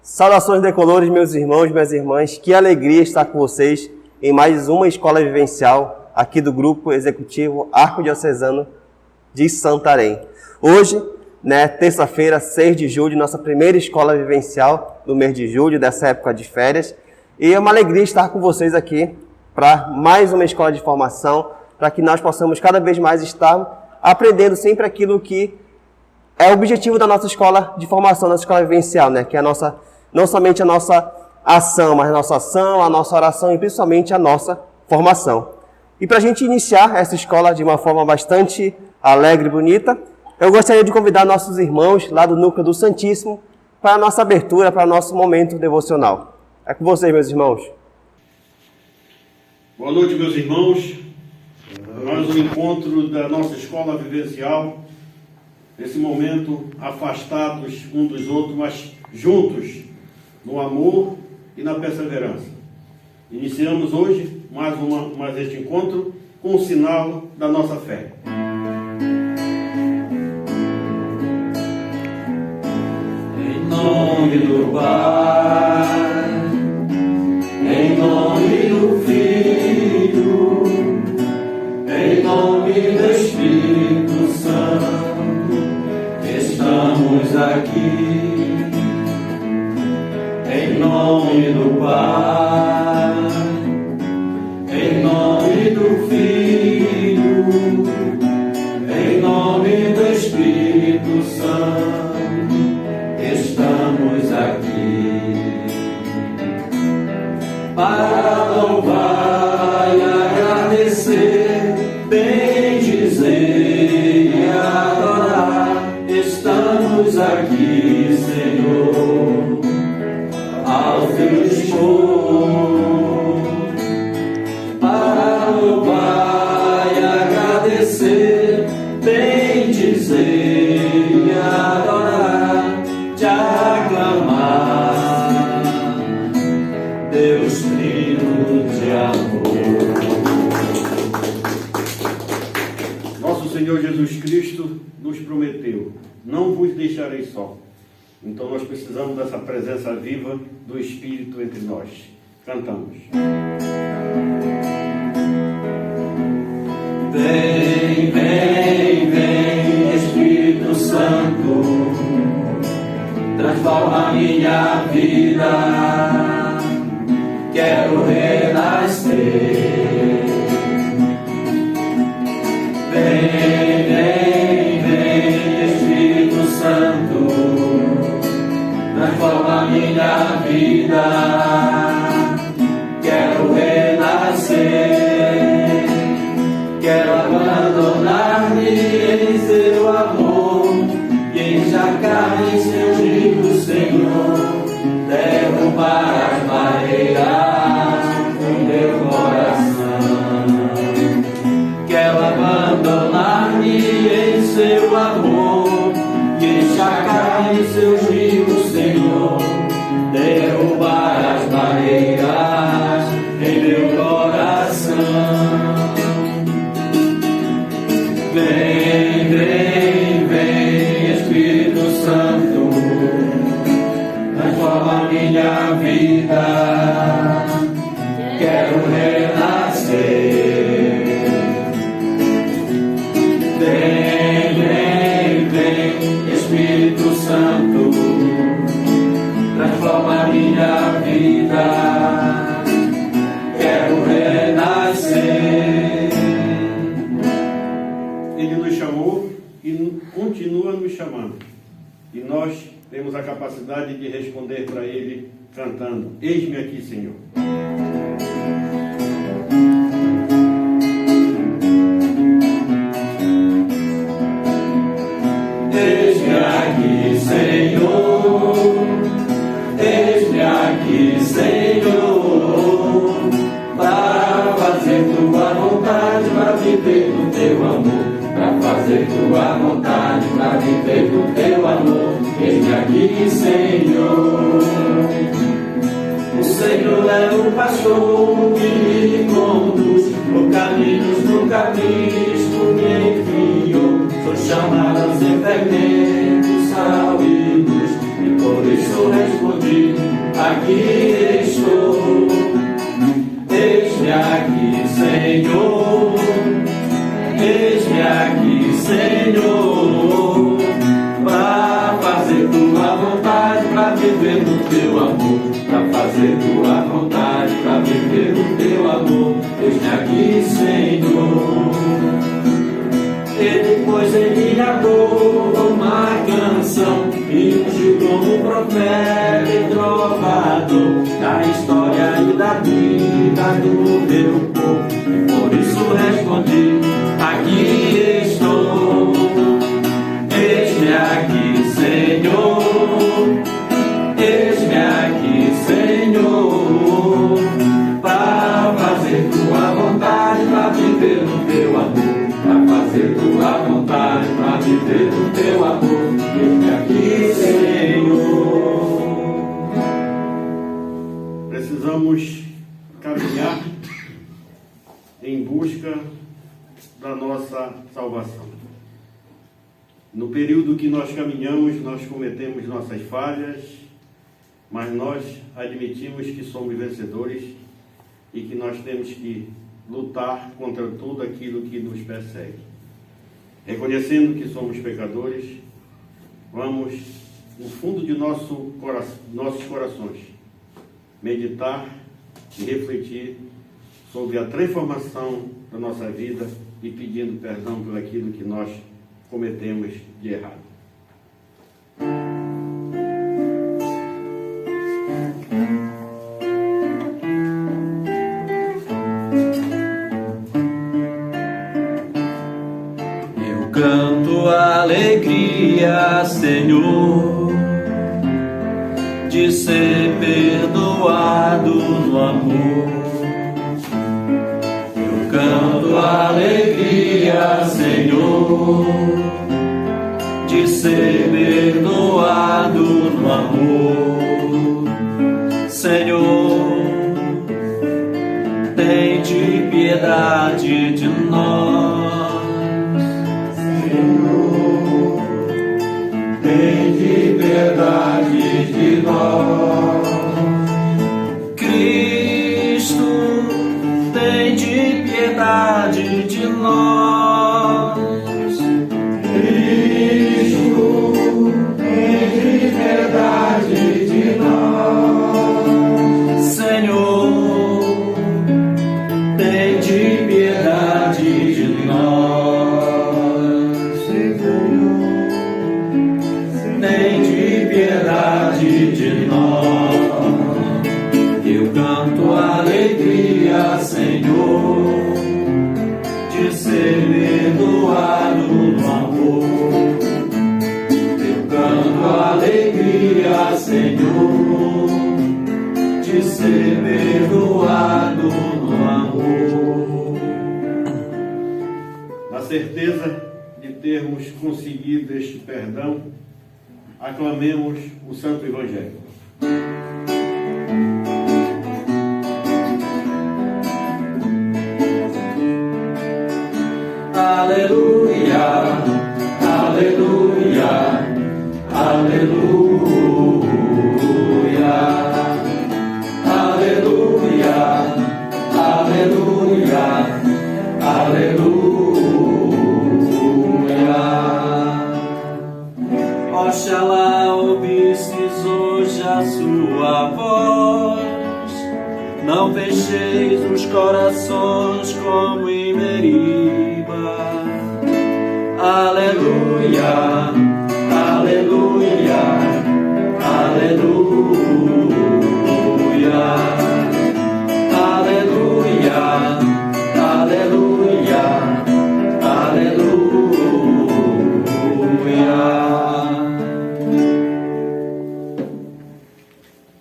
Saudações decolores, meus irmãos, minhas irmãs. Que alegria estar com vocês em mais uma escola vivencial aqui do Grupo Executivo Arquidiocesano de Santarém. Hoje, terça-feira, 6 de julho, nossa primeira escola vivencial do mês de julho, dessa época de férias. E é uma alegria estar com vocês aqui para mais uma escola de formação, para que nós possamos cada vez mais estar aprendendo sempre aquilo que é o objetivo da nossa escola de formação, nossa escola vivencial, que é não somente a nossa ação, mas a nossa ação, a nossa oração e principalmente a nossa formação. E para a gente iniciar essa escola de uma forma bastante alegre e bonita, eu gostaria de convidar nossos irmãos lá do Núcleo do Santíssimo para a nossa abertura, para o nosso momento devocional. É com vocês, meus irmãos. Boa noite, meus irmãos. Mais um encontro da nossa escola vivencial. Nesse momento, afastados um dos outros, mas juntos no amor e na perseverança. Iniciamos hoje mais este encontro com o sinal da nossa fé. Em nome do Pai, em nome do Filho, em nome do Espírito Santo, estamos aqui. Em nome do Pai, em nome do Filho, em nome do Espírito Santo, estamos aqui para louvar e agradecer, bendizer e adorar. Estamos aqui, Senhor, ao teu dispor, para louvar e agradecer, bendizer e adorar, te aclamar, Deus Trino de amor. Nosso Senhor Jesus Cristo nos prometeu: não vos deixarei só. Então nós precisamos dessa presença viva do Espírito entre nós. Cantamos. Vem, vem, vem, Espírito Santo, transforma minha vida, quero renascer. Vem, vem, vem, Espírito Santo, transforma minha vida, quero renascer, quero abandonar-me em seu amor e encharcar em seus ricos, Senhor, derrubar as barreiras do meu coração. Quero abandonar-me em seu amor e encharcar em seus ricos, Senhor, derrubar as barreiras em meu coração. Vem, vem, vem, Espírito Santo, transforma minha vida, quero renascer. Vem, vem, vem, Espírito Santo, transforma minha vida, quero renascer. Ele nos chamou e continua nos chamando. E nós temos a capacidade de responder para Ele cantando: eis-me aqui, Senhor. Eis-me aqui, Senhor, eis-me aqui, Senhor, para fazer tua vontade, para viver no teu amor, para fazer tua vontade, para viver no teu amor. Eis-me aqui, Senhor. O Senhor é o pastor que me conduz por caminhos nunca vistos, me enviou. Sou chamado a ser fermento, sal e luz, e por isso respondi: aqui estou, eis-me aqui, Senhor, eis-me aqui, Senhor, para fazer tua vontade, para viver no teu amor, para fazer tua vontade, para viver no teu amor, eis-me aqui, Senhor. E depois ele gravou uma canção e ungiu como profeta e trovador da história e da vida do meu povo. E por isso respondi: aqui estou, eis-me aqui, Senhor, eis-me aqui, Senhor, para fazer tua vontade, para viver no teu amor, para fazer tua vontade, para viver no teu amor, eis-me aqui, Senhor. Precisamos caminhar em busca da nossa salvação. No período que nós caminhamos, nós cometemos nossas falhas, mas nós admitimos que somos vencedores e que nós temos que lutar contra tudo aquilo que nos persegue. Reconhecendo que somos pecadores, vamos, no fundo de nossos corações, meditar e refletir sobre a transformação da nossa vida e pedindo perdão por aquilo que nós cometemos de errado. Eu canto alegria, Senhor, de ser perdoado no amor. Eu canto alegria, Senhor, de ser perdoado no amor. Senhor, tende piedade de nós. Senhor, tende piedade de nós. Cristo, tende piedade de nós. Cristo, tende piedade de nós. Senhor, tende piedade de nós. Senhor, tende piedade de nós. Eu canto alegria, Senhor, de ser perdoado no amor. Eu canto alegria, Senhor, de ser perdoado no amor. Na certeza de termos conseguido este perdão, aclamemos o Santo Evangelho. Aleluia, aleluia, aleluia, aleluia, aleluia, aleluia. Oxalá ouvistes hoje a sua voz, não fecheis os corações como em Meriba. Aleluia, aleluia, aleluia, aleluia, aleluia, aleluia.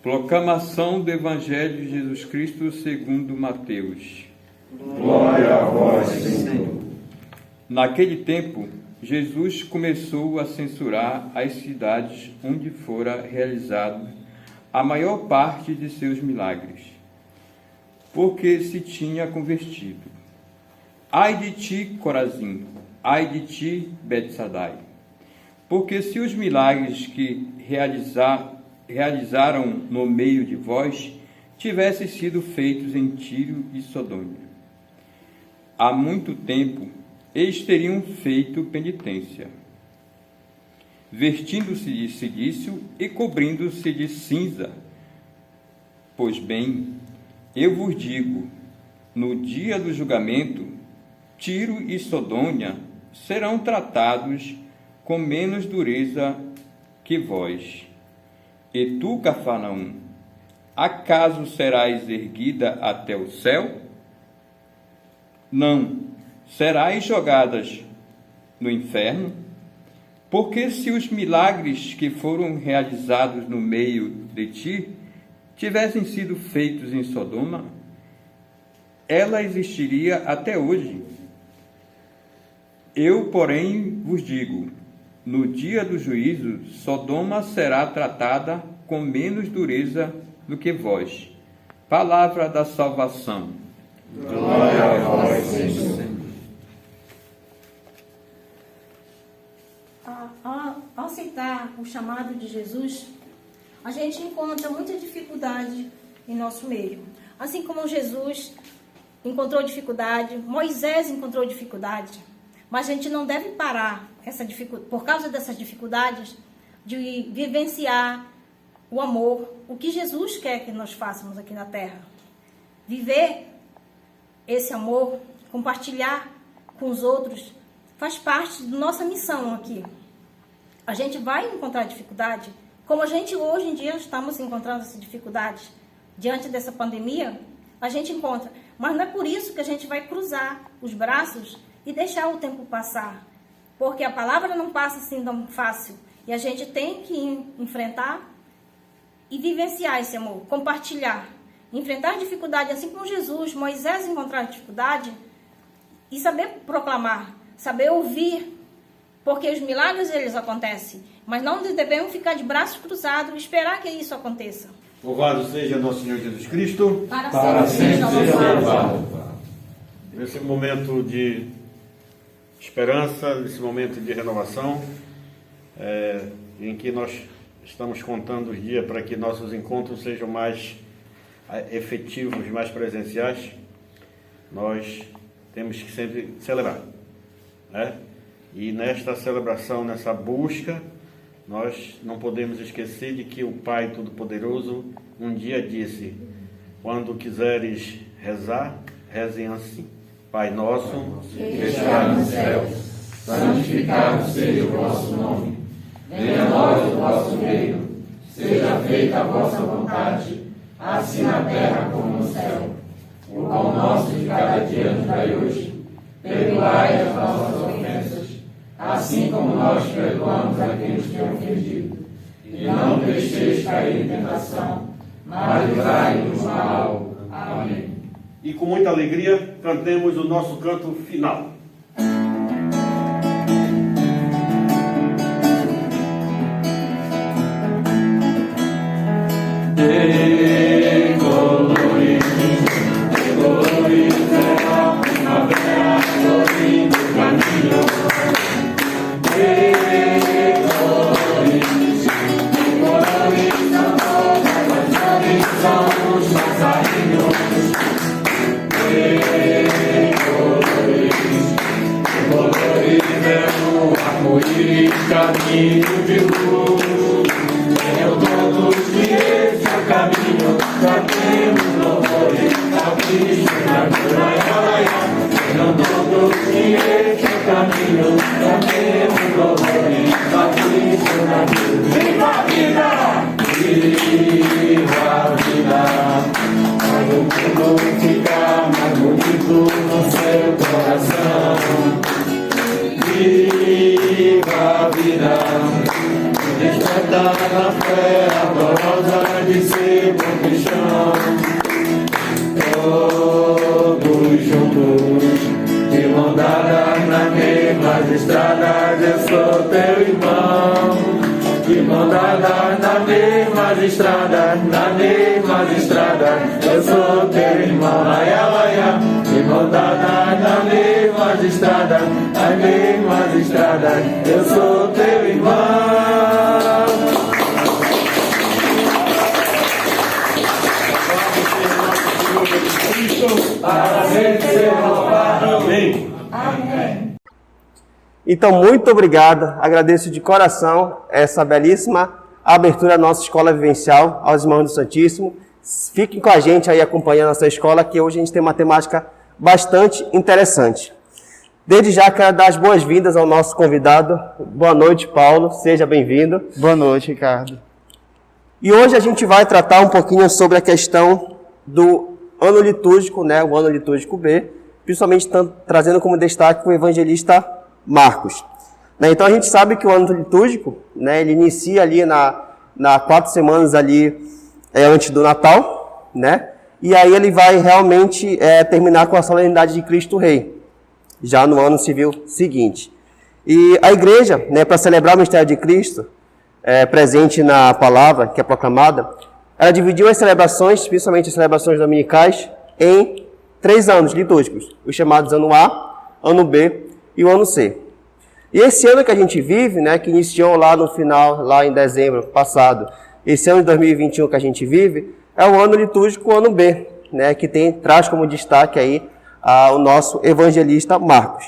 Proclamação do Evangelho de Jesus Cristo segundo Mateus. Glória a vós, Senhor. Naquele tempo, Jesus começou a censurar as cidades onde fora realizado a maior parte de seus milagres, porque se tinha convertido. Ai de ti, Corazim! Ai de ti, Betsadai! Porque se os milagres que realizaram no meio de vós tivessem sido feitos em Tiro e Sodônia. Há muito tempo eles teriam feito penitência, vestindo-se de silício e cobrindo-se de cinza. Pois bem, eu vos digo, no dia do julgamento, Tiro e Sodônia serão tratados com menos dureza que vós. E tu, Cafarnaum, acaso serás erguida até o céu? Não, serás jogadas no inferno, porque se os milagres que foram realizados no meio de ti tivessem sido feitos em Sodoma, ela existiria até hoje. Eu, porém, vos digo, no dia do juízo, Sodoma será tratada com menos dureza do que vós. Palavra da salvação. Glória a vós, Senhor. Ao aceitar o chamado de Jesus, a gente encontra muita dificuldade em nosso meio. Assim como Jesus encontrou dificuldade, Moisés encontrou dificuldade, mas a gente não deve parar por causa dessas dificuldades de vivenciar o amor, o que Jesus quer que nós façamos aqui na terra. Viver esse amor, compartilhar com os outros, faz parte da nossa missão aqui. A gente vai encontrar dificuldade, como a gente hoje em dia estamos encontrando essa dificuldade. Diante dessa pandemia, a gente encontra. Mas não é por isso que a gente vai cruzar os braços e deixar o tempo passar. Porque a palavra não passa assim tão fácil. E a gente tem que enfrentar e vivenciar esse amor, compartilhar. Enfrentar dificuldade, assim como Jesus, Moisés encontrar dificuldade, e saber proclamar, saber ouvir, porque os milagres eles acontecem, mas não devemos ficar de braços cruzados e esperar que isso aconteça. Louvado seja nosso Senhor Jesus Cristo. Para sempre seja louvado. Nesse momento de esperança, nesse momento de renovação, em que nós estamos contando os dias para que nossos encontros sejam mais efetivos, mais presenciais, nós temos que sempre celebrar, né? E nesta celebração, nessa busca, nós não podemos esquecer de que o Pai Todo-Poderoso um dia disse: quando quiseres rezar, rezem assim: Pai nosso, que estás nos céus, santificado seja o vosso nome. Venha a nós o vosso reino. Seja feita a vossa vontade, assim na terra como no céu. O pão nosso de cada dia nos dai hoje. Perdoai as nossas ofensas, assim como nós perdoamos a quem nos tem ofendido. E não deixeis cair em tentação, mas livrai-nos do mal. Amém. E com muita alegria, cantemos o nosso canto final. De colores será a primavera florindo o caminho. De colores são todas as aves, são os passarinhos. De colores é o arco-íris, caminho de luz. Venham todos que esse é o caminho, cantemos louvores ao Cristo na glória. Venham todos que esse é o caminho, cantemos louvores ao Cristo na glória. Viva a vida! Viva a vida! Faz o mundo ficar mais bonito no seu coração. Viva a vida! Despertar na fé ardorosa de ser bom cristão. Todos juntos, de mão dada nas mesmas estradas, eu sou teu irmão. De mão dada nas mesmas estradas, eu sou teu irmão. Laia, laia. De mão dada nas mesmas estradas, eu sou teu irmão. Então, muito obrigado. Agradeço de coração essa belíssima abertura da nossa escola vivencial aos irmãos do Santíssimo. Fiquem com a gente aí acompanhando a nossa escola, que hoje a gente tem uma temática bastante interessante. Desde já quero dar as boas-vindas ao nosso convidado. Boa noite, Paulo. Seja bem-vindo. Boa noite, Ricardo. E hoje a gente vai tratar um pouquinho sobre a questão do ano litúrgico, né? O ano litúrgico B, principalmente trazendo como destaque o evangelista Marcos. Então a gente sabe que o ano litúrgico, né, ele inicia ali na 4 semanas ali antes do Natal, né? E aí ele vai realmente terminar com a solenidade de Cristo Rei, já no ano civil seguinte. E a igreja, né, para celebrar o mistério de Cristo, presente na palavra que é proclamada, ela dividiu as celebrações, principalmente as celebrações dominicais, em 3 anos litúrgicos, os chamados ano A, ano B e o ano C. E esse ano que a gente vive, né, que iniciou lá no final, lá em dezembro passado, esse ano de 2021 que a gente vive, é o ano litúrgico, o ano B, né, que traz como destaque aí o nosso evangelista Marcos.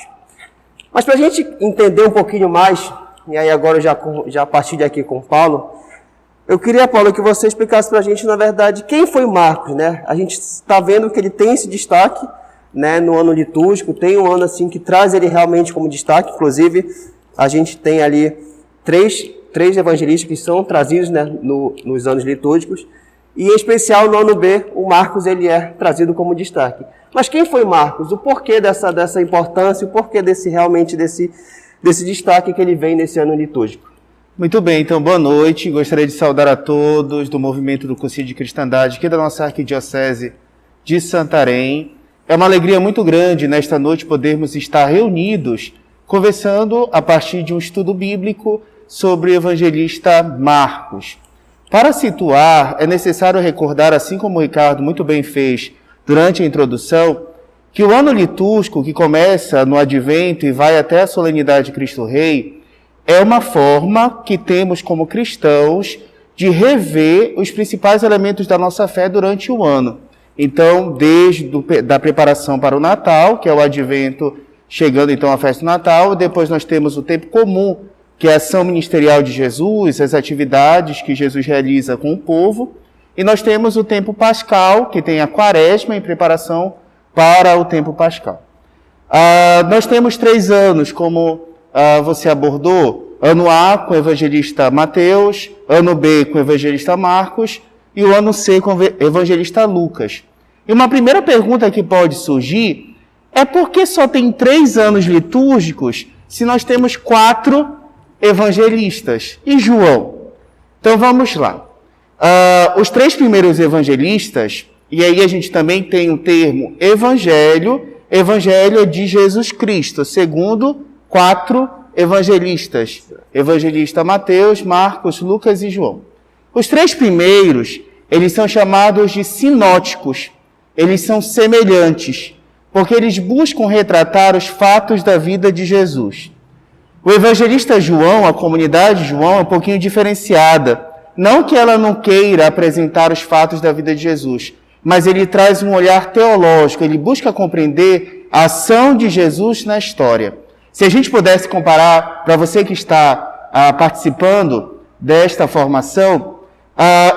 Mas para a gente entender um pouquinho mais, e aí agora já partilho aqui com o Paulo, eu queria, Paulo, que você explicasse para a gente, na verdade, quem foi Marcos, né? A gente está vendo que ele tem esse destaque, né, no ano litúrgico, tem um ano assim que traz ele realmente como destaque. Inclusive, a gente tem ali três evangelistas que são trazidos, né, nos anos litúrgicos, e em especial no ano B, o Marcos ele é trazido como destaque. Mas quem foi Marcos? O porquê dessa importância, o porquê desse destaque que ele vem nesse ano litúrgico? Muito bem, então boa noite. Gostaria de saudar a todos do movimento do Concílio de Cristandade, aqui da nossa Arquidiocese de Santarém. É uma alegria muito grande nesta noite podermos estar reunidos, conversando a partir de um estudo bíblico sobre o evangelista Marcos. Para situar, é necessário recordar, assim como o Ricardo muito bem fez durante a introdução, que o ano litúrgico, que começa no Advento e vai até a solenidade de Cristo Rei, é uma forma que temos como cristãos de rever os principais elementos da nossa fé durante o ano. Então, desde da preparação para o Natal, que é o Advento, chegando então à festa do Natal, depois nós temos o tempo comum, que é a ação ministerial de Jesus, as atividades que Jesus realiza com o povo, e nós temos o tempo pascal, que tem a quaresma em preparação para o tempo pascal. Nós temos 3 anos, como você abordou, ano A com o evangelista Mateus, ano B com o evangelista Marcos e o ano C com o evangelista Lucas. E uma primeira pergunta que pode surgir é por que só tem 3 anos litúrgicos se nós temos 4 evangelistas? E João? Então vamos lá. Os 3 primeiros evangelistas, e aí a gente também tem o termo evangelho é de Jesus Cristo, segundo 4 evangelistas, evangelista Mateus, Marcos, Lucas e João. Os 3 primeiros, eles são chamados de sinóticos, eles são semelhantes, porque eles buscam retratar os fatos da vida de Jesus. O evangelista João, a comunidade João, é um pouquinho diferenciada, não que ela não queira apresentar os fatos da vida de Jesus, mas ele traz um olhar teológico, ele busca compreender a ação de Jesus na história. Se a gente pudesse comparar, para você que está participando desta formação,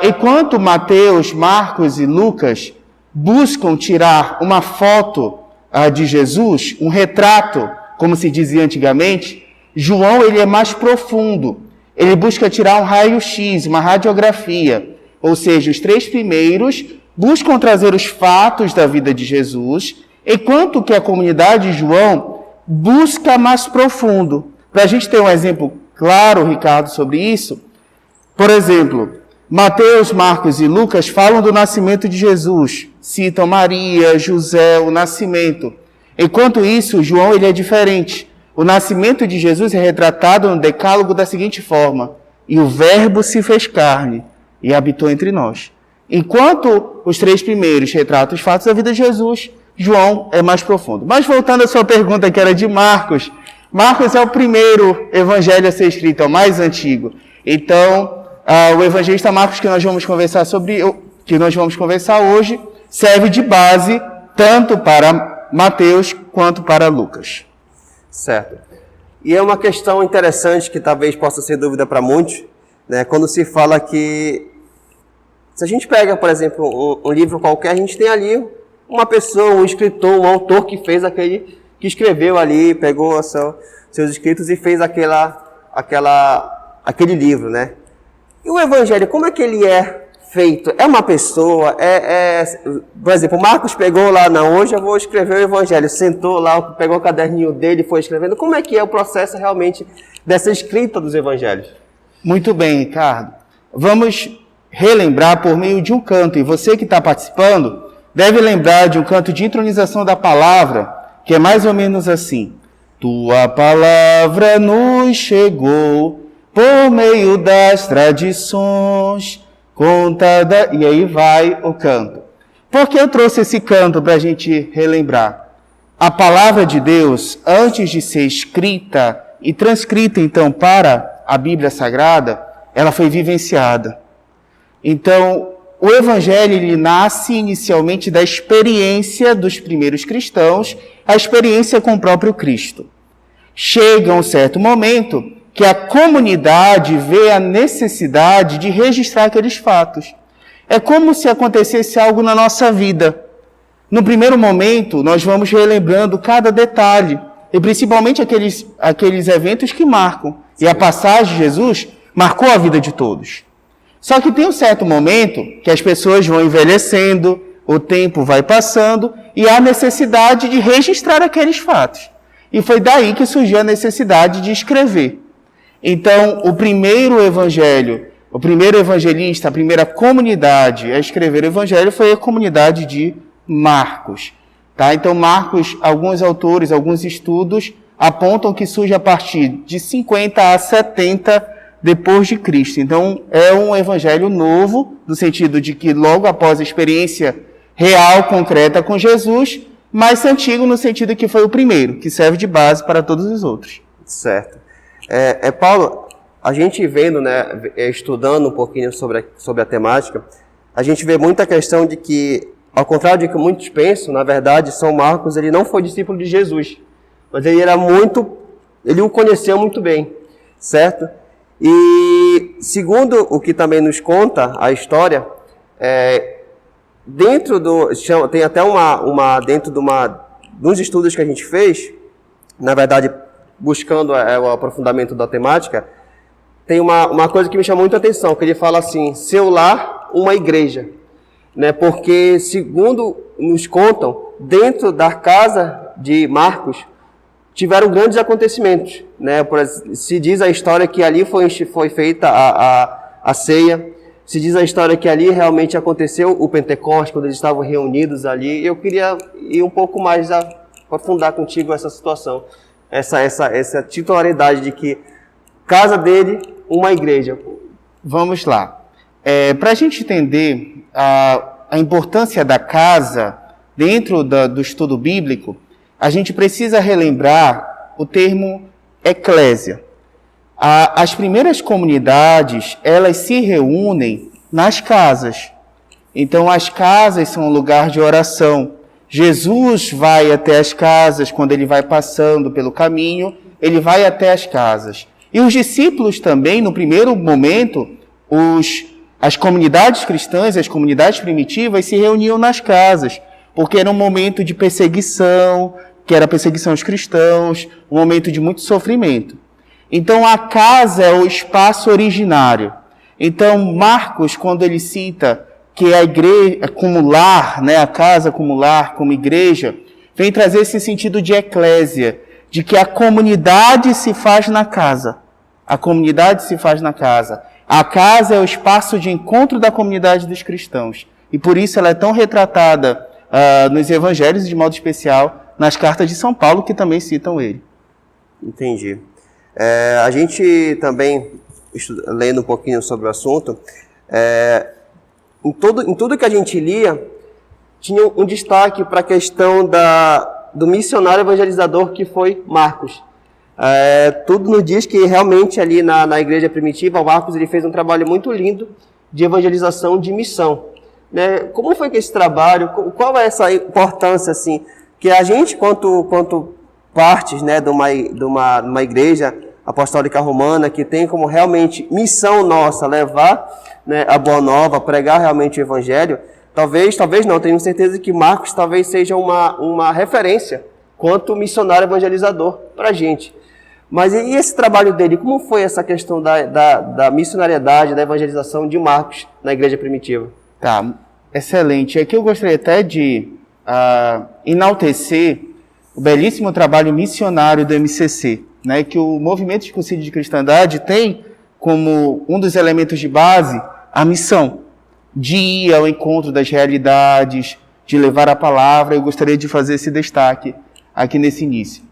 enquanto Mateus, Marcos e Lucas buscam tirar uma foto de Jesus, um retrato, como se dizia antigamente, João ele é mais profundo. Ele busca tirar um raio-x, uma radiografia. Ou seja, os 3 primeiros buscam trazer os fatos da vida de Jesus, enquanto que a comunidade de João busca mais profundo. Para a gente ter um exemplo claro, Ricardo, sobre isso, por exemplo, Mateus, Marcos e Lucas falam do nascimento de Jesus, citam Maria, José, o nascimento. Enquanto isso, João ele é diferente. O nascimento de Jesus é retratado no Decálogo da seguinte forma: e o Verbo se fez carne e habitou entre nós. Enquanto os 3 primeiros retratam os fatos da vida de Jesus, João é mais profundo. Mas voltando à sua pergunta, que era de Marcos, Marcos é o primeiro evangelho a ser escrito, é o mais antigo. Então, o evangelista Marcos que nós vamos conversar hoje, serve de base tanto para Mateus quanto para Lucas. Certo. E é uma questão interessante que talvez possa ser dúvida para muitos, né? Quando se fala que, se a gente pega, por exemplo, um livro qualquer, a gente tem ali uma pessoa, um escritor, um autor que fez que escreveu ali, pegou seus escritos e fez aquele livro, né? E o Evangelho, como é que ele é feito? É uma pessoa? Por exemplo, Marcos pegou lá, hoje eu vou escrever o Evangelho, sentou lá, pegou o caderninho dele e foi escrevendo. Como é que é o processo realmente dessa escrita dos Evangelhos? Muito bem, Ricardo. Vamos relembrar por meio de um canto, e você que está participando deve lembrar de um canto de intronização da palavra, que é mais ou menos assim: Tua palavra nos chegou por meio das tradições, contada... E aí vai o canto. Por que eu trouxe esse canto para a gente relembrar? A palavra de Deus, antes de ser escrita e transcrita, então, para a Bíblia Sagrada, ela foi vivenciada. Então, o Evangelho ele nasce inicialmente da experiência dos primeiros cristãos, a experiência com o próprio Cristo. Chega um certo momento que a comunidade vê a necessidade de registrar aqueles fatos. É como se acontecesse algo na nossa vida. No primeiro momento, nós vamos relembrando cada detalhe, e principalmente aqueles eventos que marcam. E a passagem de Jesus marcou a vida de todos. Só que tem um certo momento que as pessoas vão envelhecendo, o tempo vai passando e há necessidade de registrar aqueles fatos. E foi daí que surgiu a necessidade de escrever. Então, o primeiro evangelista, a primeira comunidade a escrever o evangelho foi a comunidade de Marcos. Tá? Então, Marcos, alguns autores, alguns estudos apontam que surge a partir de 50 a 70 depois de Cristo. Então, é um evangelho novo, no sentido de que logo após a experiência real, concreta com Jesus, mas antigo no sentido que foi o primeiro, que serve de base para todos os outros. Certo. Paulo, a gente vendo, né, estudando um pouquinho sobre a temática, a gente vê muita questão de que, ao contrário de que muitos pensam, na verdade, São Marcos ele não foi discípulo de Jesus, mas ele o conheceu muito bem, certo? E segundo o que também nos conta a história, tem até dentro dos estudos que a gente fez, na verdade, buscando o aprofundamento da temática, tem uma coisa que me chamou muita atenção, que ele fala assim: seu lar, uma igreja, né? Porque, segundo nos contam, dentro da casa de Marcos, tiveram grandes acontecimentos, né? Se diz a história que ali foi feita a ceia, se diz a história que ali realmente aconteceu o Pentecostes, quando eles estavam reunidos ali. Eu queria ir um pouco mais aprofundar contigo essa situação, essa titularidade de que casa dele, uma igreja. Vamos lá. Para a gente entender a importância da casa dentro do estudo bíblico, a gente precisa relembrar o termo eclésia. As primeiras comunidades, elas se reúnem nas casas. Então, as casas são um lugar de oração. Jesus vai até as casas, quando ele vai passando pelo caminho, ele vai até as casas. E os discípulos também, no primeiro momento, as comunidades cristãs, as comunidades primitivas, se reuniam nas casas, porque era um momento de perseguição, que era a perseguição aos cristãos, um momento de muito sofrimento. Então, a casa é o espaço originário. Então, Marcos, quando ele cita que a igreja, como lar, né, a casa como lar, como igreja, vem trazer esse sentido de eclésia, de que a comunidade se faz na casa. A comunidade se faz na casa. A casa é o espaço de encontro da comunidade dos cristãos. E por isso ela é tão retratada nos evangelhos, e de modo especial nas cartas de São Paulo, que também citam ele. Entendi. A gente também, lendo um pouquinho sobre o assunto, em tudo que a gente lia, tinha um destaque para a questão do missionário evangelizador que foi Marcos. Tudo nos diz que realmente ali na igreja primitiva, o Marcos ele fez um trabalho muito lindo de evangelização, de missão. Né? Como foi que esse trabalho, qual é essa importância, assim, que a gente, quanto partes, né, de uma igreja apostólica romana que tem como realmente missão nossa levar, né, a boa nova, pregar realmente o evangelho, talvez não, tenho certeza que Marcos talvez seja uma referência quanto missionário evangelizador para a gente. Mas e esse trabalho dele, como foi essa questão da missionariedade, da evangelização de Marcos na igreja primitiva? Tá, excelente. Aqui eu gostaria até de enaltecer o belíssimo trabalho missionário do MCC, né, que o Movimento de Concílio de Cristandade tem como um dos elementos de base a missão de ir ao encontro das realidades, de levar a palavra. Eu gostaria de fazer esse destaque aqui nesse início.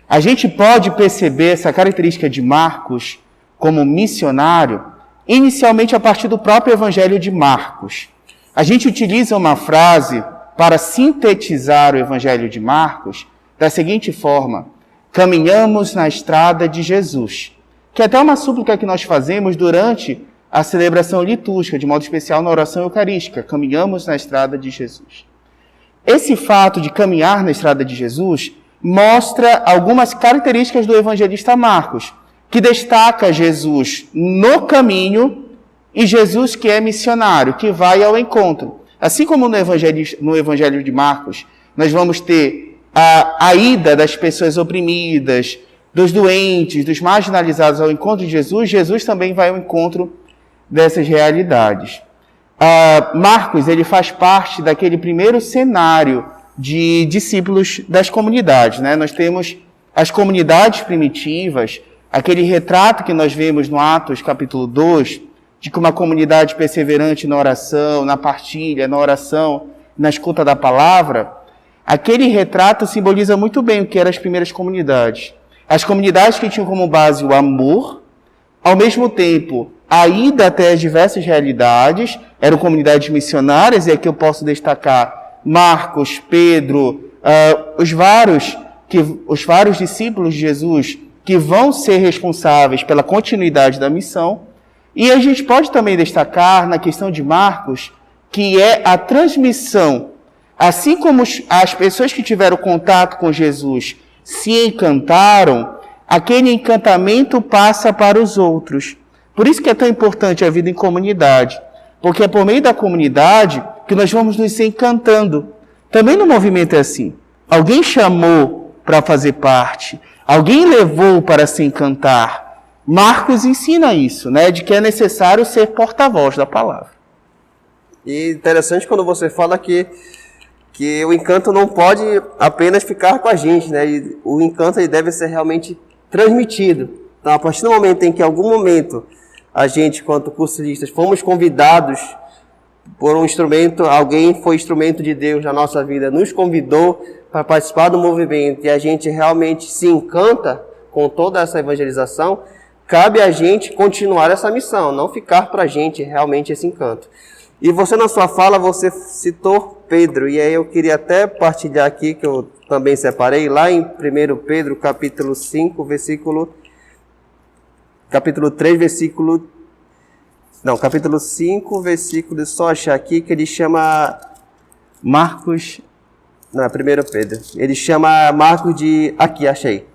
A gente pode perceber essa característica de Marcos como missionário inicialmente a partir do próprio Evangelho de Marcos. A gente utiliza uma frase para sintetizar o Evangelho de Marcos da seguinte forma: caminhamos na estrada de Jesus, que é até uma súplica que nós fazemos durante a celebração litúrgica, de modo especial na oração eucarística, caminhamos na estrada de Jesus. Esse fato de caminhar na estrada de Jesus mostra algumas características do evangelista Marcos, que destaca Jesus no caminho e Jesus que é missionário, que vai ao encontro. Assim como no Evangelho de Marcos, nós vamos ter a ida das pessoas oprimidas, dos doentes, dos marginalizados ao encontro de Jesus, Jesus também vai ao encontro dessas realidades. Marcos, ele faz parte daquele primeiro cenário de discípulos das comunidades, né? Nós temos as comunidades primitivas, aquele retrato que nós vemos no Atos capítulo 2, de que uma comunidade perseverante na oração, na partilha, na oração, na escuta da palavra, aquele retrato simboliza muito bem o que eram as primeiras comunidades. As comunidades que tinham como base o amor, ao mesmo tempo a ida até as diversas realidades, eram comunidades missionárias, e aqui eu posso destacar Marcos, Pedro, os vários discípulos de Jesus que vão ser responsáveis pela continuidade da missão. E a gente pode também destacar na questão de Marcos, que é a transmissão, assim como as pessoas que tiveram contato com Jesus se encantaram, aquele encantamento passa para os outros. Por isso que é tão importante a vida em comunidade, porque é por meio da comunidade que nós vamos nos encantando. Também no movimento é assim. Alguém chamou para fazer parte, alguém levou para se encantar. Marcos ensina isso, né, de que é necessário ser porta-voz da palavra. E interessante quando você fala que o encanto não pode apenas ficar com a gente, né? E o encanto ele deve ser realmente transmitido. Então, a partir do momento em que, em algum momento, a gente, quanto cursilistas, fomos convidados por um instrumento, alguém foi instrumento de Deus na nossa vida, nos convidou para participar do movimento e a gente realmente se encanta com toda essa evangelização, cabe a gente continuar essa missão, não ficar para a gente realmente esse encanto. E você, na sua fala, você citou Pedro, e aí eu queria até partilhar aqui, que eu também separei, lá em 1 Pedro, capítulo 5, capítulo 5, versículo, só achar aqui, que ele chama Marcos, não, 1 Pedro, ele chama Marcos de, aqui, achei.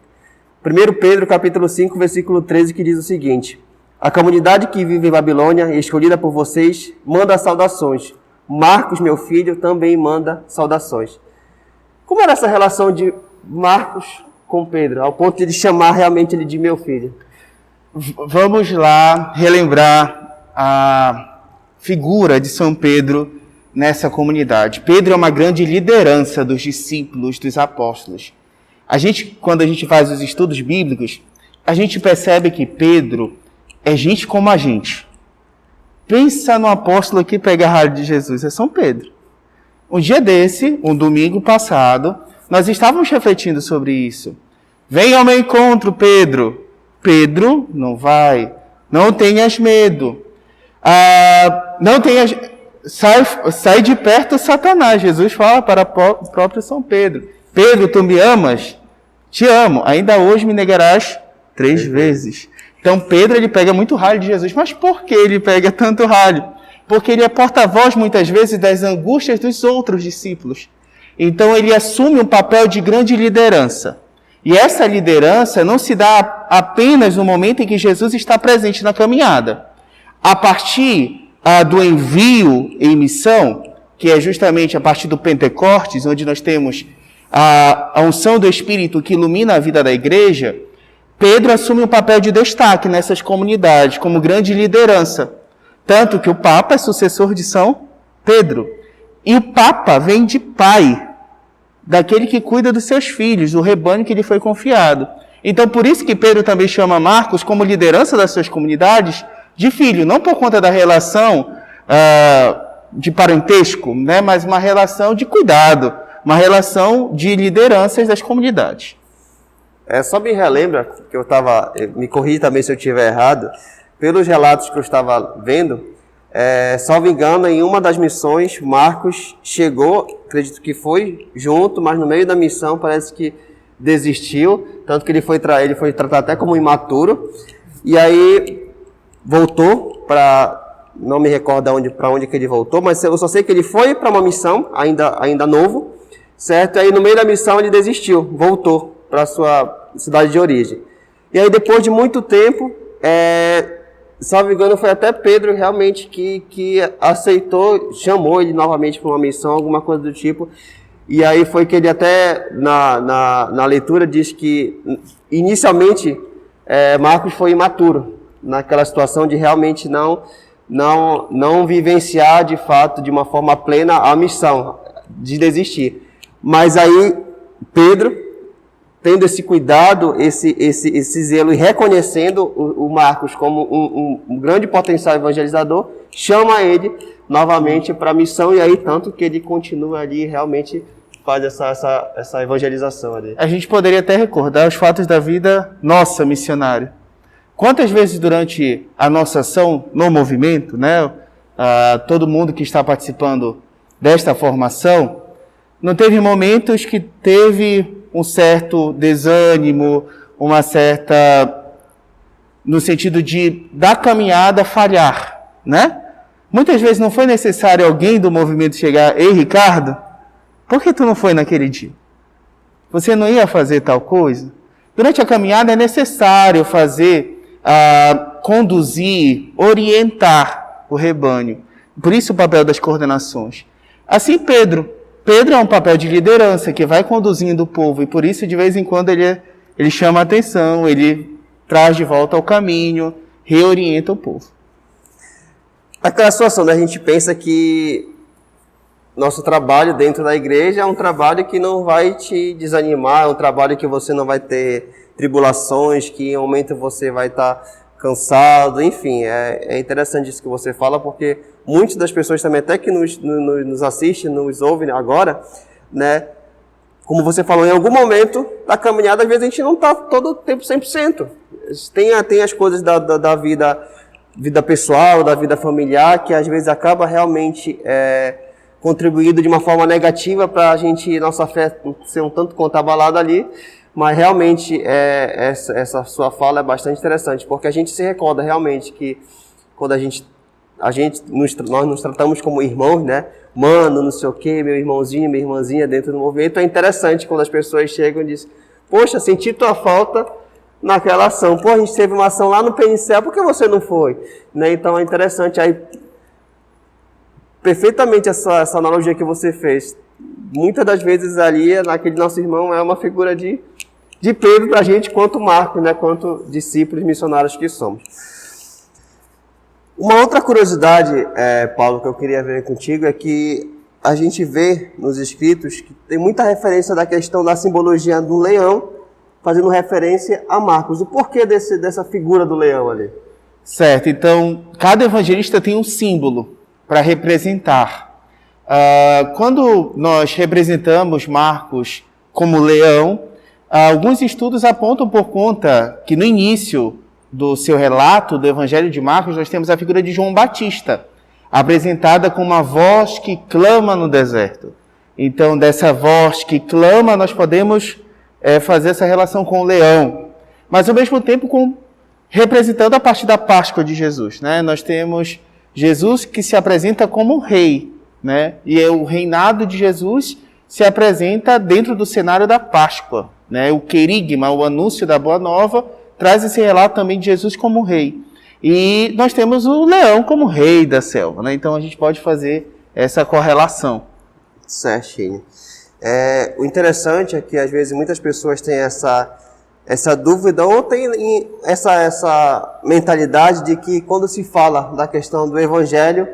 1 Pedro, capítulo 5, versículo 13, que diz o seguinte: a comunidade que vive em Babilônia, escolhida por vocês, manda saudações. Marcos, meu filho, também manda saudações. Como era essa relação de Marcos com Pedro, ao ponto de ele chamar realmente ele de meu filho? Vamos lá relembrar a figura de São Pedro nessa comunidade. Pedro é uma grande liderança dos discípulos, dos apóstolos. Quando a gente faz os estudos bíblicos, a gente percebe que Pedro é gente como a gente. Pensa no apóstolo que pega a ralho de Jesus, é São Pedro. Um dia desse, um domingo passado, nós estávamos refletindo sobre isso. Venha ao meu encontro, Pedro. Pedro, não vai. Não tenhas medo. Não tenhas... Sai de perto, Satanás. Jesus fala para o próprio São Pedro. Pedro, tu me amas? Te amo. Ainda hoje me negarás 3 vezes. Então Pedro, ele pega muito ralho de Jesus. Mas por que ele pega tanto ralho? Porque ele é porta-voz, muitas vezes, das angústias dos outros discípulos. Então ele assume um papel de grande liderança. E essa liderança não se dá apenas no momento em que Jesus está presente na caminhada. A partir do envio em missão, que é justamente a partir do Pentecostes, onde nós temos a unção do Espírito que ilumina a vida da igreja, Pedro assume um papel de destaque nessas comunidades, como grande liderança. Tanto que o Papa é sucessor de São Pedro. E o Papa vem de pai, daquele que cuida dos seus filhos, do rebanho que lhe foi confiado. Então, por isso que Pedro também chama Marcos, como liderança das suas comunidades, de filho, não por conta da relação de parentesco, né, mas uma relação de cuidado, uma relação de lideranças das comunidades. Só me relembra que me corrija também se eu estiver errado, pelos relatos que eu estava vendo, salvo engano, em uma das missões, Marcos chegou, acredito que foi junto, mas no meio da missão parece que desistiu, tanto que ele foi tratado até como imaturo, e aí voltou para, não me recordo para onde que ele voltou, mas eu só sei que ele foi para uma missão, ainda novo, certo? Aí no meio da missão ele desistiu, voltou para a sua cidade de origem. E aí depois de muito tempo, salvo engano, foi até Pedro realmente que aceitou, chamou ele novamente para uma missão, alguma coisa do tipo. E aí foi que ele até, na leitura, diz que inicialmente Marcos foi imaturo, naquela situação de realmente não vivenciar de fato, de uma forma plena, a missão, de desistir. Mas aí Pedro, tendo esse cuidado, esse zelo e reconhecendo o Marcos como um grande potencial evangelizador, chama ele novamente para a missão, e aí tanto que ele continua ali, realmente faz essa evangelização ali. A gente poderia até recordar os fatos da vida nossa, missionário. Quantas vezes durante a nossa ação no movimento, né, todo mundo que está participando desta formação, não teve momentos que teve um certo desânimo, uma certa, no sentido da caminhada falhar, né? Muitas vezes não foi necessário alguém do movimento chegar: ei, Ricardo, por que tu não foi naquele dia? Você não ia fazer tal coisa? Durante a caminhada é necessário conduzir, orientar o rebanho. Por isso o papel das coordenações. Assim Pedro é um papel de liderança que vai conduzindo o povo, e por isso de vez em quando ele chama a atenção, ele traz de volta ao caminho, reorienta o povo. Aquela situação, né? A gente pensa que nosso trabalho dentro da igreja é um trabalho que não vai te desanimar, é um trabalho que você não vai ter tribulações, que em um momento você vai estar cansado, enfim, é interessante isso que você fala, porque muitas das pessoas também, até que nos assistem, nos ouvem agora, né, como você falou, em algum momento da caminhada, às vezes a gente não está todo o tempo 100%. Tem as coisas da vida pessoal, da vida familiar, que às vezes acaba realmente contribuindo de uma forma negativa para nossa fé ser um tanto quanto abalada ali. Mas realmente essa sua fala é bastante interessante, porque a gente se recorda realmente que quando nós nos tratamos como irmãos, né? Mano, não sei o que, meu irmãozinho, minha irmãzinha dentro do movimento, é interessante quando as pessoas chegam e dizem: poxa, senti tua falta naquela ação. Pô, a gente teve uma ação lá no PNCE, por que você não foi? Né? Então é interessante, aí perfeitamente essa analogia que você fez. Muitas das vezes ali, naquele nosso irmão, é uma figura de Pedro para a gente, quanto Marcos, né, quanto discípulos missionários que somos. Uma outra curiosidade, Paulo, que eu queria ver contigo, é que a gente vê nos escritos que tem muita referência da questão da simbologia do leão, fazendo referência a Marcos. O porquê dessa figura do leão ali? Certo, então, cada evangelista tem um símbolo para representar. Quando nós representamos Marcos como leão, alguns estudos apontam por conta que no início do seu relato do Evangelho de Marcos, nós temos a figura de João Batista, apresentada como uma voz que clama no deserto. Então, dessa voz que clama, nós podemos fazer essa relação com o leão, mas ao mesmo tempo representando a partir da Páscoa de Jesus, né? Nós temos Jesus que se apresenta como rei, né? E o reinado de Jesus se apresenta dentro do cenário da Páscoa, né? O querigma, o anúncio da Boa Nova, traz esse relato também de Jesus como rei. E nós temos o leão como rei da selva, né? Então a gente pode fazer essa correlação. Certinho. O interessante é que às vezes muitas pessoas têm essa dúvida ou têm essa mentalidade de que quando se fala da questão do Evangelho,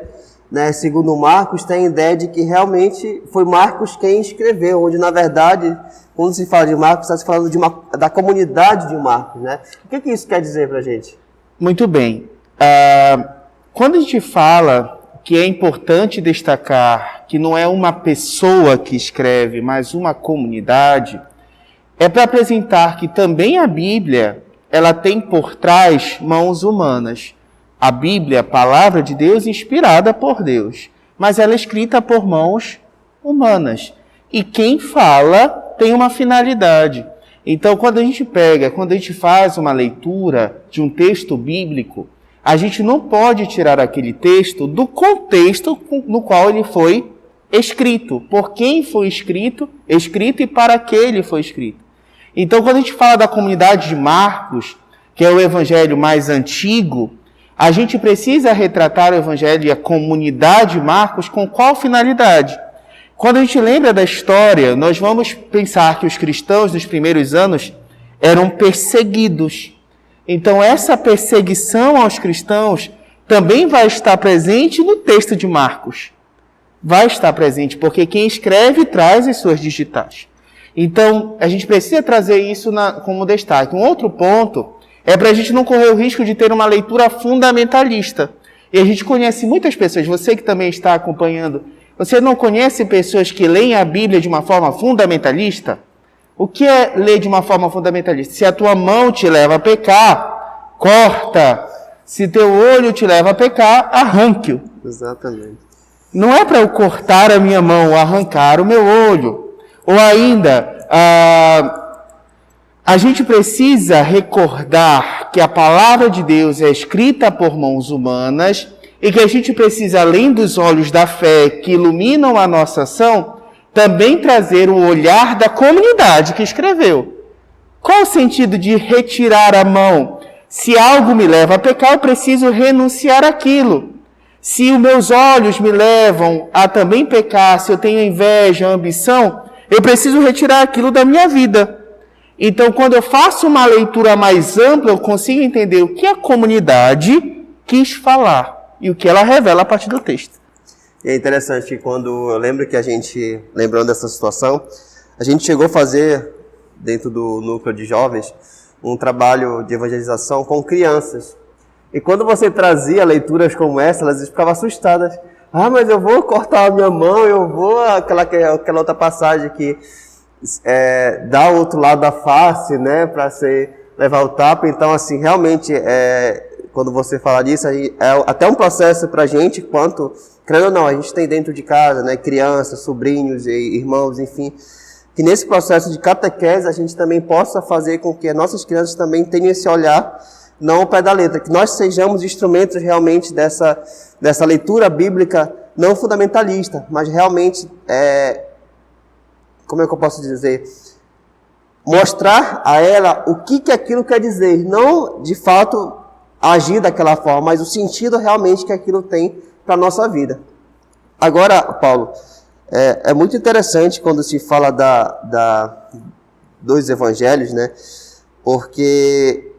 né, segundo Marcos, tem a ideia de que realmente foi Marcos quem escreveu, onde na verdade, quando se fala de Marcos, está se falando da comunidade de Marcos, né? O que isso quer dizer para a gente? Muito bem. Quando a gente fala que é importante destacar que não é uma pessoa que escreve, mas uma comunidade, é para apresentar que também a Bíblia, ela tem por trás mãos humanas. A Bíblia, a palavra de Deus, inspirada por Deus, mas ela é escrita por mãos humanas. E quem fala tem uma finalidade. Então, quando a gente faz uma leitura de um texto bíblico, a gente não pode tirar aquele texto do contexto no qual ele foi escrito. Por quem foi escrito e para que ele foi escrito. Então, quando a gente fala da comunidade de Marcos, que é o evangelho mais antigo, a gente precisa retratar o evangelho e a comunidade de Marcos com qual finalidade? Quando a gente lembra da história, nós vamos pensar que os cristãos nos primeiros anos eram perseguidos. Então, essa perseguição aos cristãos também vai estar presente no texto de Marcos. Vai estar presente, porque quem escreve traz as suas digitais. Então, a gente precisa trazer isso como destaque. Um outro ponto é para a gente não correr o risco de ter uma leitura fundamentalista. E a gente conhece muitas pessoas, você que também está acompanhando, você não conhece pessoas que leem a Bíblia de uma forma fundamentalista? O que é ler de uma forma fundamentalista? Se a tua mão te leva a pecar, corta. Se teu olho te leva a pecar, arranque-o. Exatamente. Não é para eu cortar a minha mão, arrancar o meu olho. Ou ainda, a gente precisa recordar que a palavra de Deus é escrita por mãos humanas e que a gente precisa, além dos olhos da fé que iluminam a nossa ação, também trazer o olhar da comunidade que escreveu. Qual o sentido de retirar a mão? Se algo me leva a pecar, eu preciso renunciar àquilo. Se os meus olhos me levam a também pecar, se eu tenho inveja, ambição, eu preciso retirar aquilo da minha vida. Então, quando eu faço uma leitura mais ampla, eu consigo entender o que a comunidade quis falar e o que ela revela a partir do texto. E é interessante que quando eu lembro que a gente, lembrando dessa situação, a gente chegou a fazer, dentro do núcleo de jovens, um trabalho de evangelização com crianças. E quando você trazia leituras como essa, elas ficavam assustadas. Ah, mas eu vou cortar a minha mão, eu vou... Aquela outra passagem que dá o outro lado da face, né, para levar o tapa. Então, assim, realmente, quando você fala disso, é até um processo para a gente, quanto... Creio ou não, a gente tem dentro de casa, né, crianças, sobrinhos, irmãos, enfim... que nesse processo de catequese a gente também possa fazer com que as nossas crianças também tenham esse olhar, não ao pé da letra, que nós sejamos instrumentos realmente dessa leitura bíblica não fundamentalista, mas realmente, como é que eu posso dizer, mostrar a ela o que aquilo quer dizer, não de fato agir daquela forma, mas o sentido realmente que aquilo tem para a nossa vida. Agora, Paulo, é muito interessante quando se fala dos evangelhos, né? Porque,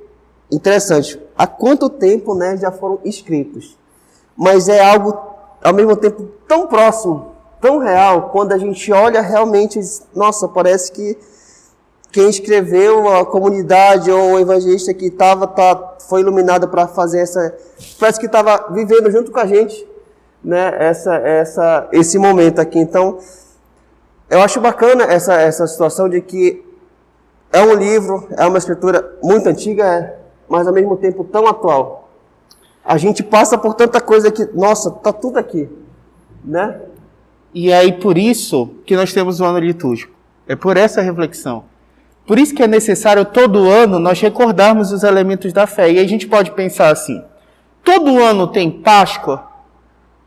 interessante, há quanto tempo, né, já foram escritos? Mas é algo, ao mesmo tempo, tão próximo, tão real, quando a gente olha realmente, nossa, parece que quem escreveu, a comunidade ou o evangelista que foi iluminado para fazer parece que estava vivendo junto com a gente, né, esse momento aqui. Então, eu acho bacana essa situação de que é um livro, é uma escritura muito antiga, mas ao mesmo tempo tão atual. A gente passa por tanta coisa que, nossa, tá tudo aqui, né? E aí por isso que nós temos o ano litúrgico. É por essa reflexão. Por isso que é necessário todo ano nós recordarmos os elementos da fé. E aí a gente pode pensar assim, todo ano tem Páscoa?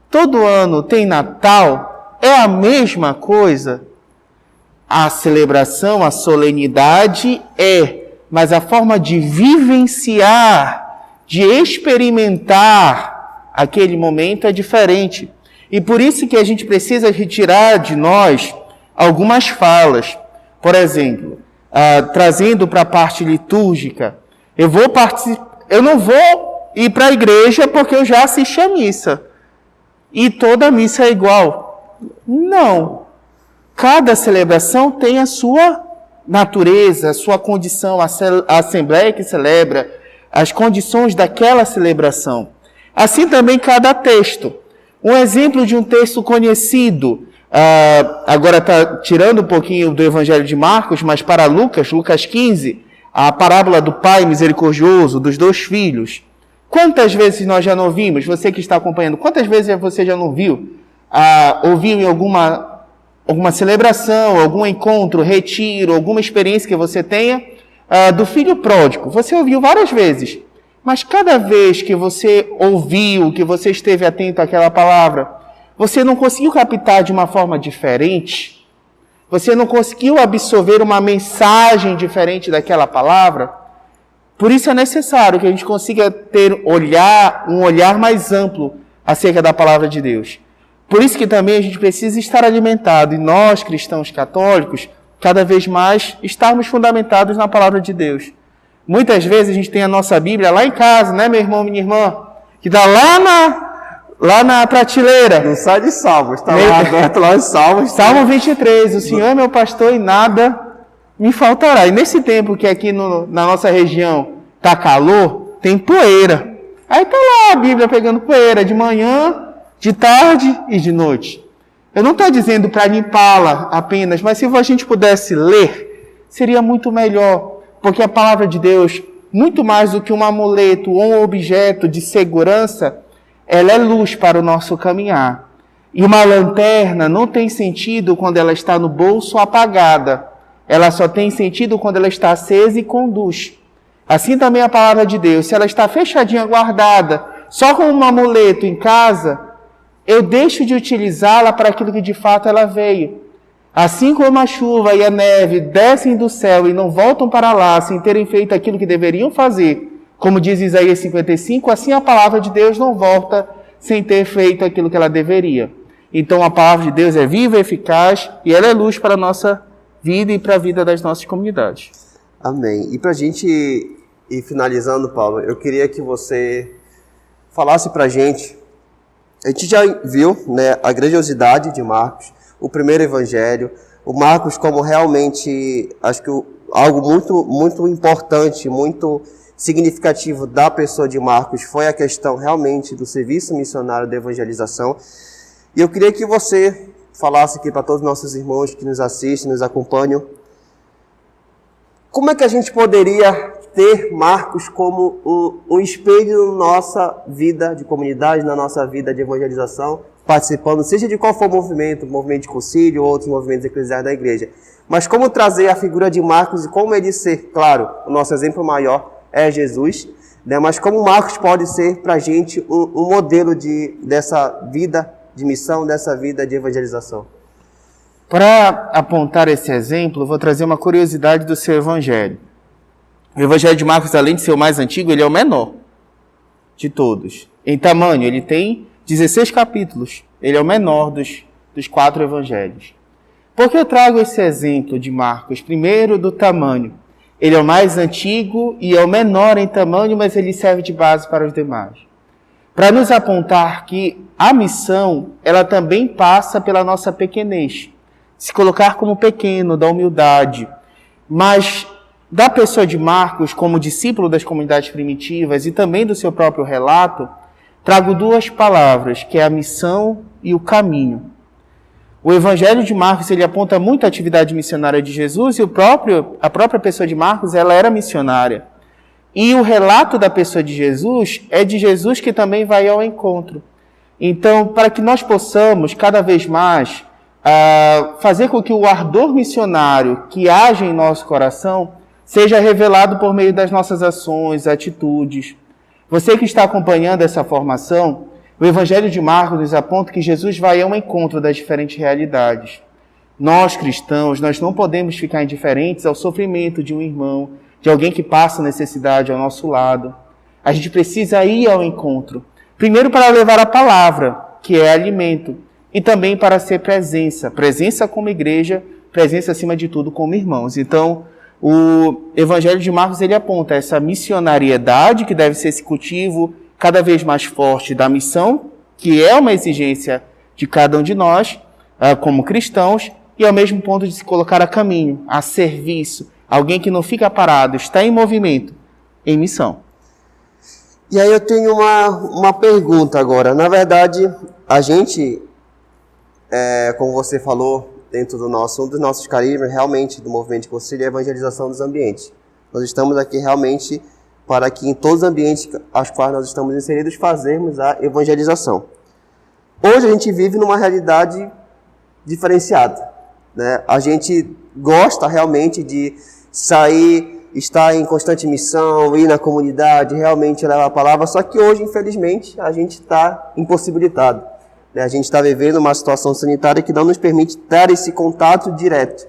Todo ano tem Natal? É a mesma coisa? a celebração, a solenidade mas a forma de vivenciar, de experimentar aquele momento é diferente. E por isso que a gente precisa retirar de nós algumas falas. Por exemplo, trazendo para a parte litúrgica, eu não vou ir para a igreja porque eu já assisti a missa. E toda missa é igual. Não. Cada celebração tem a sua natureza, a sua condição, a assembleia que celebra, as condições daquela celebração. Assim também cada texto. Um exemplo de um texto conhecido, agora está tirando um pouquinho do Evangelho de Marcos, mas para Lucas 15, a parábola do pai misericordioso, dos 2 filhos. Quantas vezes nós já não vimos, você que está acompanhando, quantas vezes você já não viu, ouviu em alguma celebração, algum encontro, retiro, alguma experiência que você tenha, do filho pródigo? Você ouviu várias vezes, mas cada vez que você ouviu, que você esteve atento àquela palavra, você não conseguiu captar de uma forma diferente? Você não conseguiu absorver uma mensagem diferente daquela palavra? Por isso é necessário que a gente consiga ter um olhar mais amplo acerca da palavra de Deus. Por isso que também a gente precisa estar alimentado, e nós, cristãos católicos, cada vez mais estarmos fundamentados na palavra de Deus. Muitas vezes a gente tem a nossa Bíblia lá em casa, né, meu irmão, minha irmã? Que está lá na prateleira. Não sai de Salmos, está lá aberto lá em Salmos. Salmo 23, o Senhor é meu pastor e nada me faltará. E nesse tempo que aqui na nossa região está calor, tem poeira. Aí está lá a Bíblia pegando poeira de manhã, de tarde e de noite. Eu não estou dizendo para limpá-la apenas, mas se a gente pudesse ler, seria muito melhor. Porque a palavra de Deus, muito mais do que um amuleto ou um objeto de segurança, ela é luz para o nosso caminhar. E uma lanterna não tem sentido quando ela está no bolso apagada. Ela só tem sentido quando ela está acesa e conduz. Assim também a palavra de Deus, se ela está fechadinha, guardada, só com um amuleto em casa, eu deixo de utilizá-la para aquilo que de fato ela veio. Assim como a chuva e a neve descem do céu e não voltam para lá sem terem feito aquilo que deveriam fazer, como diz Isaías 55, assim a palavra de Deus não volta sem ter feito aquilo que ela deveria. Então a palavra de Deus é viva, eficaz e ela é luz para a nossa vida e para a vida das nossas comunidades. Amém. E para a gente ir finalizando, Paulo, eu queria que você falasse para a gente já viu, né, a grandiosidade de Marcos, o primeiro evangelho, o Marcos como realmente, acho que algo muito, muito importante, muito significativo da pessoa de Marcos foi a questão realmente do serviço missionário da evangelização. E eu queria que você falasse aqui para todos os nossos irmãos que nos assistem, nos acompanham, como é que a gente poderia ter Marcos como um espelho na nossa vida de comunidade, na nossa vida de evangelização, participando, seja de qual for o movimento de concílio ou outros movimentos eclesiais da igreja. Mas como trazer a figura de Marcos e como ele ser, claro, o nosso exemplo maior é Jesus, né? Mas como Marcos pode ser para a gente um modelo dessa vida de missão, dessa vida de evangelização. Para apontar esse exemplo, vou trazer uma curiosidade do seu evangelho. O evangelho de Marcos, além de ser o mais antigo, ele é o menor de todos. Em tamanho, ele tem 16 capítulos. Ele é o menor dos 4 evangelhos. Por que eu trago esse exemplo de Marcos? Primeiro, do tamanho. Ele é o mais antigo e é o menor em tamanho, mas ele serve de base para os demais. Para nos apontar que a missão, ela também passa pela nossa pequenez. Se colocar como pequeno, da humildade. Mas da pessoa de Marcos, como discípulo das comunidades primitivas e também do seu próprio relato, trago 2 palavras, que é a missão e o caminho. O Evangelho de Marcos, ele aponta muito a atividade missionária de Jesus e a própria pessoa de Marcos, ela era missionária. E o relato da pessoa de Jesus é de Jesus que também vai ao encontro. Então, para que nós possamos, cada vez mais, fazer com que o ardor missionário que age em nosso coração seja revelado por meio das nossas ações, atitudes. Você que está acompanhando essa formação, o Evangelho de Marcos nos aponta que Jesus vai ao encontro das diferentes realidades. nós cristãos, nós não podemos ficar indiferentes ao sofrimento de um irmão, de alguém que passa necessidade ao nosso lado. A gente precisa ir ao encontro. Primeiro para levar a palavra, que é alimento, e também para ser presença. Presença como igreja, presença acima de tudo como irmãos. Então, o Evangelho de Marcos ele aponta essa missionariedade que deve ser esse cultivo cada vez mais forte da missão, que é uma exigência de cada um de nós, como cristãos, e ao mesmo ponto de se colocar a caminho, a serviço, alguém que não fica parado, está em movimento, em missão. E aí eu tenho uma pergunta agora. Na verdade, a gente, como você falou, dentro do um dos nossos carismas, realmente, do movimento de conselho, é a evangelização dos ambientes. Nós estamos aqui realmente para que em todos os ambientes aos quais nós estamos inseridos, fazermos a evangelização. Hoje a gente vive numa realidade diferenciada, né? A gente gosta realmente de sair, estar em constante missão, ir na comunidade, realmente levar a palavra, só que hoje, infelizmente, a gente está impossibilitado. A gente está vivendo uma situação sanitária que não nos permite ter esse contato direto.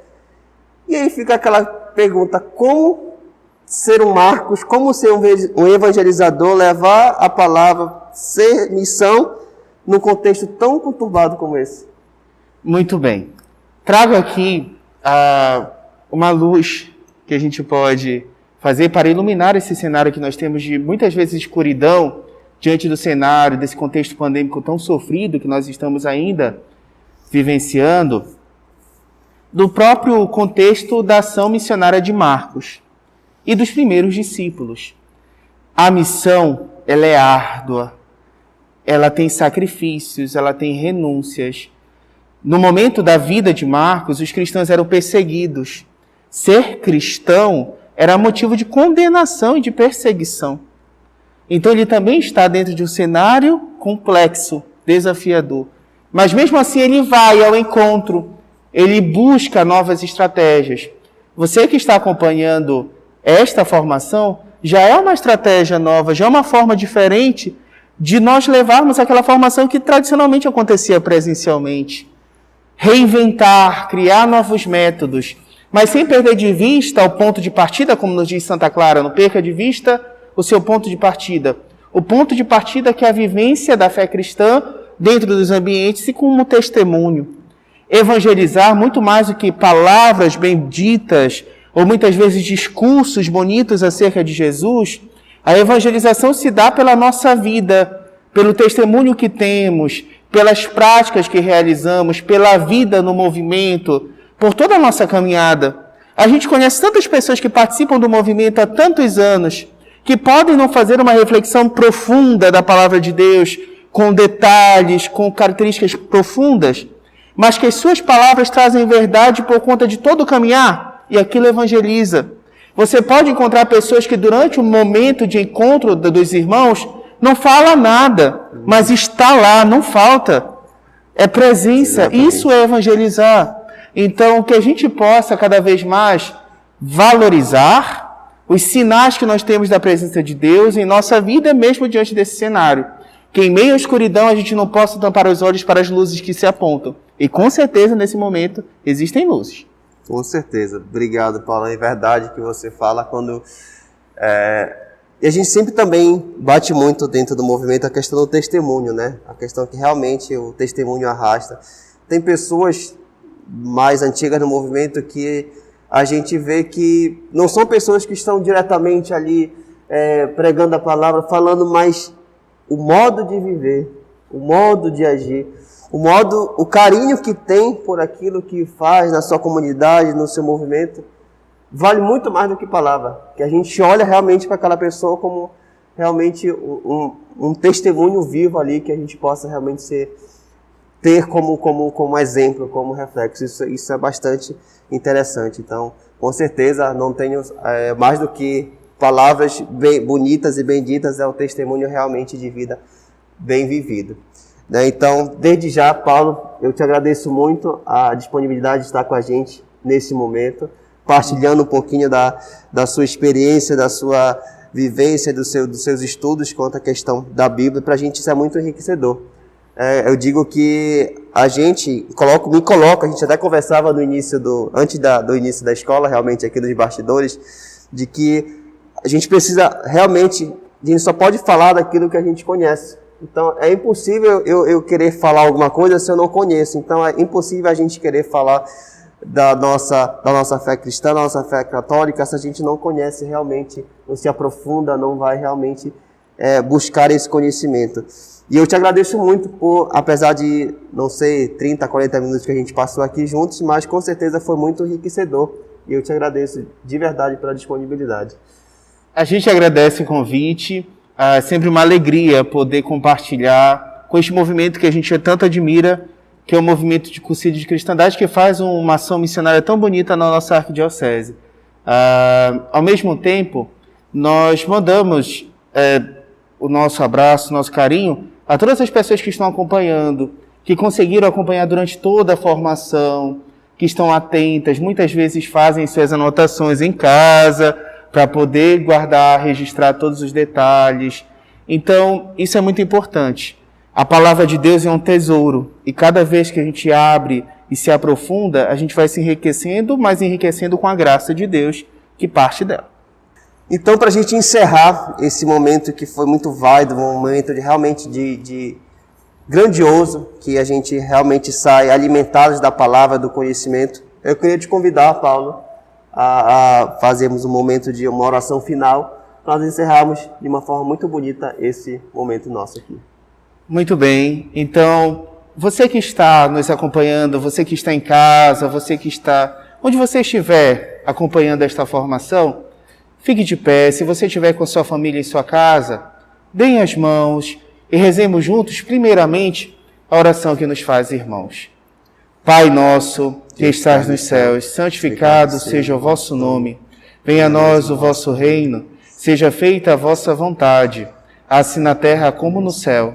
E aí fica aquela pergunta, como ser um Marcos, como ser um evangelizador, levar a palavra, ser missão, num contexto tão conturbado como esse? Muito bem. Trago aqui uma luz que a gente pode fazer para iluminar esse cenário que nós temos de muitas vezes escuridão diante do cenário, desse contexto pandêmico tão sofrido que nós estamos ainda vivenciando, do próprio contexto da ação missionária de Marcos e dos primeiros discípulos. A missão, ela é árdua, ela tem sacrifícios, ela tem renúncias. No momento da vida de Marcos, os cristãos eram perseguidos. Ser cristão era motivo de condenação e de perseguição. Então ele também está dentro de um cenário complexo, desafiador. Mas mesmo assim ele vai ao encontro, ele busca novas estratégias. Você que está acompanhando esta formação, já é uma estratégia nova, já é uma forma diferente de nós levarmos aquela formação que tradicionalmente acontecia presencialmente. Reinventar, criar novos métodos, mas sem perder de vista o ponto de partida, como nos diz Santa Clara, não perca de vista o seu ponto de partida. O ponto de partida que é a vivência da fé cristã dentro dos ambientes e como testemunho. Evangelizar, muito mais do que palavras benditas ou muitas vezes discursos bonitos acerca de Jesus, a evangelização se dá pela nossa vida, pelo testemunho que temos, pelas práticas que realizamos, pela vida no movimento, por toda a nossa caminhada. A gente conhece tantas pessoas que participam do movimento há tantos anos, que podem não fazer uma reflexão profunda da palavra de Deus, com detalhes, com características profundas, mas que as suas palavras trazem verdade por conta de todo o caminhar, e aquilo evangeliza. Você pode encontrar pessoas que durante o momento de encontro dos irmãos não fala nada, mas está lá, não falta. É presença, isso é evangelizar. Então, que a gente possa cada vez mais valorizar os sinais que nós temos da presença de Deus em nossa vida, mesmo diante desse cenário. Que em meio à escuridão a gente não possa tampar os olhos para as luzes que se apontam. E com certeza, nesse momento, existem luzes. Com certeza. Obrigado, Paulo. É verdade que você fala quando... E a gente sempre também bate muito dentro do movimento a questão do testemunho, né? A questão que realmente o testemunho arrasta. Tem pessoas mais antigas no movimento que a gente vê que não são pessoas que estão diretamente ali pregando a palavra, falando, mas o modo de viver, o modo de agir, o carinho que tem por aquilo que faz na sua comunidade, no seu movimento, vale muito mais do que palavra. Que a gente olha realmente para aquela pessoa como realmente um testemunho vivo ali, que a gente possa realmente ter como exemplo, como reflexo. Isso é bastante interessante. Então, com certeza, não tenho mais do que palavras bonitas e benditas, é o testemunho realmente de vida bem vivido. Então, desde já, Paulo, eu te agradeço muito a disponibilidade de estar com a gente nesse momento, partilhando um pouquinho da sua experiência, da sua vivência, dos seus estudos quanto à questão da Bíblia. Para a gente isso é muito enriquecedor. Eu digo que a gente me coloca, a gente até conversava no início antes do início da escola, realmente aqui nos bastidores, de que a gente precisa realmente, a gente só pode falar daquilo que a gente conhece. Então é impossível eu querer falar alguma coisa se eu não conheço. Então é impossível a gente querer falar da nossa fé cristã, da nossa fé católica, se a gente não conhece realmente, não se aprofunda, não vai realmente buscar esse conhecimento. E eu te agradeço muito por, apesar de, não sei, 30, 40 minutos que a gente passou aqui juntos, mas com certeza foi muito enriquecedor. E eu te agradeço de verdade pela disponibilidade. A gente agradece o convite. É sempre uma alegria poder compartilhar com este movimento que a gente tanto admira, que é o movimento de Cursilho de Cristandade, que faz uma ação missionária tão bonita na nossa arquidiocese. Ao mesmo tempo, nós mandamos o nosso abraço, o nosso carinho a todas as pessoas que estão acompanhando, que conseguiram acompanhar durante toda a formação, que estão atentas, muitas vezes fazem suas anotações em casa, para poder guardar, registrar todos os detalhes. Então, isso é muito importante. A palavra de Deus é um tesouro, e cada vez que a gente abre e se aprofunda, a gente vai se enriquecendo, mas enriquecendo com a graça de Deus, que parte dela. Então, para a gente encerrar esse momento que foi muito válido, um momento realmente de grandioso, que a gente realmente sai alimentados da palavra, do conhecimento, eu queria te convidar, Paulo, a fazermos um momento de uma oração final, para nós encerrarmos de uma forma muito bonita esse momento nosso aqui. Muito bem. Então, você que está nos acompanhando, você que está em casa, você que está onde você estiver acompanhando esta formação, fique de pé. Se você estiver com sua família em sua casa, deem as mãos e rezemos juntos, primeiramente, a oração que nos faz irmãos. Pai nosso, que estás nos céus, santificado seja o vosso nome. Venha a nós o vosso reino, seja feita a vossa vontade, assim na terra como no céu.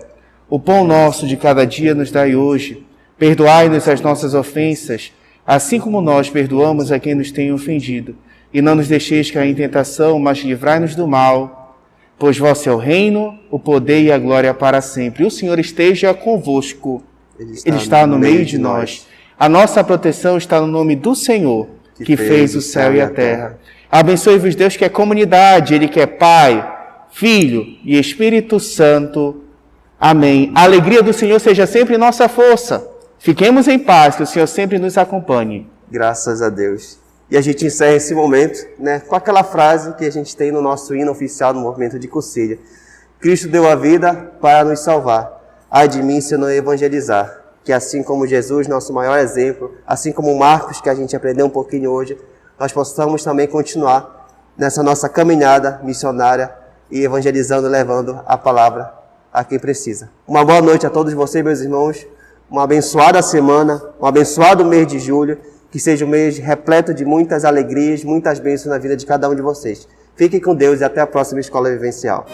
O pão nosso de cada dia nos dai hoje. Perdoai-nos as nossas ofensas, assim como nós perdoamos a quem nos tem ofendido. E não nos deixeis cair em tentação, mas livrai-nos do mal. Pois vosso é o reino, o poder e a glória para sempre. O Senhor esteja convosco. Ele está no meio de nós. A nossa proteção está no nome do Senhor, que fez o céu e a terra. Abençoe-vos Deus, que é comunidade, Ele que é Pai, Filho e Espírito Santo. Amém. A alegria do Senhor seja sempre nossa força. Fiquemos em paz, que o Senhor sempre nos acompanhe. Graças a Deus. E a gente encerra esse momento, com aquela frase que a gente tem no nosso hino oficial no movimento de Cursilha. Cristo deu a vida para nos salvar. Ai de mim se eu não evangelizar. Que assim como Jesus, nosso maior exemplo, assim como Marcos, que a gente aprendeu um pouquinho hoje, nós possamos também continuar nessa nossa caminhada missionária e evangelizando, levando a palavra a quem precisa. Uma boa noite a todos vocês, meus irmãos, uma abençoada semana, um abençoado mês de julho, que seja um mês repleto de muitas alegrias, muitas bênçãos na vida de cada um de vocês. Fiquem com Deus e até a próxima Escola Vivencial.